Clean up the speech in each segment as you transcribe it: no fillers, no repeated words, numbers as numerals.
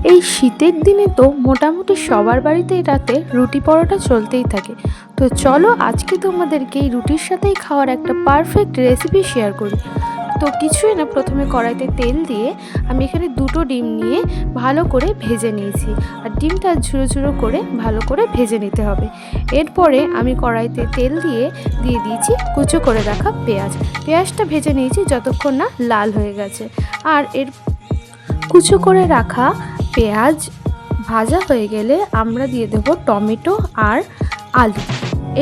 এই শীতের দিনে তো মোটামুটি সবার বাড়িতেই রাতে রুটি পরোটা চলতেই থাকে। তো চলো আজকে তোমাদেরকে এই রুটির সাথেই খাওয়ার একটা পারফেক্ট রেসিপি শেয়ার করি। তো কিছুই না, প্রথমে কড়াইতে তেল দিয়ে আমি এখানে 2টো ডিম নিয়ে ভালো করে ভেজে নিয়েছি। আর ডিমটা ঝুড়ো ঝুড়ো করে ভালো করে ভেজে নিতে হবে। এরপরে আমি কড়াইতে তেল দিয়ে দিয়েছি কুচো করে রাখা পেঁয়াজটা ভেজে নিয়েছি যতক্ষণ না লাল হয়ে গেছে। আর এর কুচো করে রাখা পেঁয়াজ ভাজা হয়ে গেলে আমরা দিয়ে দেব টমেটো আর আলু।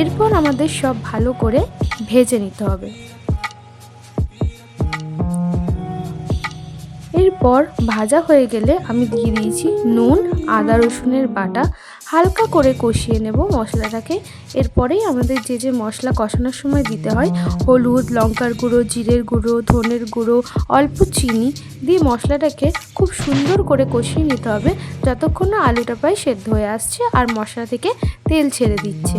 এরপর আমাদের সব ভালো করে ভেজে নিতে হবে। এরপর ভাজা হয়ে গেলে আমি দিয়ে দিয়েছি নুন, আদা রসুনের বাটা, হালকা করে কষিয়ে নেব মশলাটাকে। এরপরেই আমাদের যে মশলা কষানোর সময় দিতে হয়, হলুদ, লঙ্কার গুঁড়ো, জিরের গুঁড়ো, ধনের গুঁড়ো, অল্প চিনি দিয়ে মশলাটাকে খুব সুন্দর করে কষিয়ে নিতে হবে যতক্ষণ না আলুটা প্রায় সেদ্ধ হয়ে আসছে আর মশলা থেকে তেল ছেড়ে দিচ্ছে।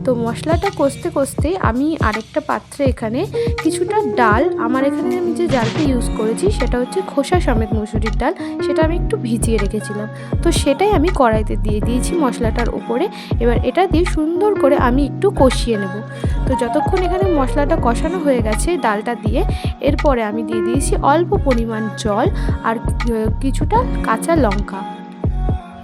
তো মশলাটা কষতে কষতে আমি আরেকটা পাত্রে এখানে কিছুটা ডাল, আমার এখানে আমি যে ডালটা ইউজ করেছি সেটা হচ্ছে খোসা সমেত মুসুরির ডাল, সেটা আমি একটু ভিজিয়ে রেখেছিলাম। তো সেটাই আমি কড়াইতে দিয়ে দিয়েছি মশলাটার উপরে। এবার এটা দিয়ে সুন্দর করে আমি একটু কষিয়ে নেব। তো যতক্ষণ এখানে মশলাটা কষানো হয়ে গেছে ডালটা দিয়ে, এরপরে আমি দিয়ে দিয়েছি অল্প পরিমাণ জল আর কিছুটা কাঁচা লঙ্কা।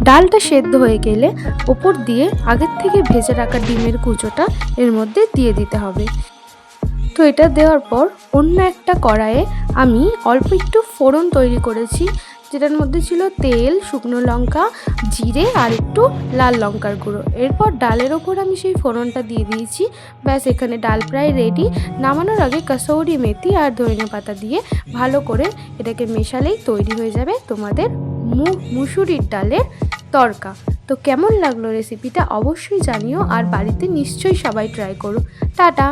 ডালটা সেদ্ধ হয়ে গেলে ওপর দিয়ে আগের থেকে ভেজে রাখা ডিমের কুচোটা এর মধ্যে দিয়ে দিতে হবে। তো এটা দেওয়ার পর অন্য একটা কড়াইয়ে আমি অল্প একটু ফোড়ন তৈরি করেছি, যেটার মধ্যে ছিল তেল, শুকনো লঙ্কা, জিরে আর একটু লাল লঙ্কার গুঁড়ো। এরপর ডালের ওপর আমি সেই ফোড়নটা দিয়ে দিয়েছি। ব্যাস, এখানে ডাল প্রায় রেডি। নামানোর আগে কসৌরি মেথি আর ধনে পাতা দিয়ে ভালো করে এটাকে মেশালেই তৈরি হয়ে যাবে তোমাদের মুসুরির ডালের তড়কা। তো কেমন লাগলো রেসিপিটা অবশ্যই জানিও, আর বাড়িতে নিশ্চয়ই সবাই ট্রাই করো। টাটা।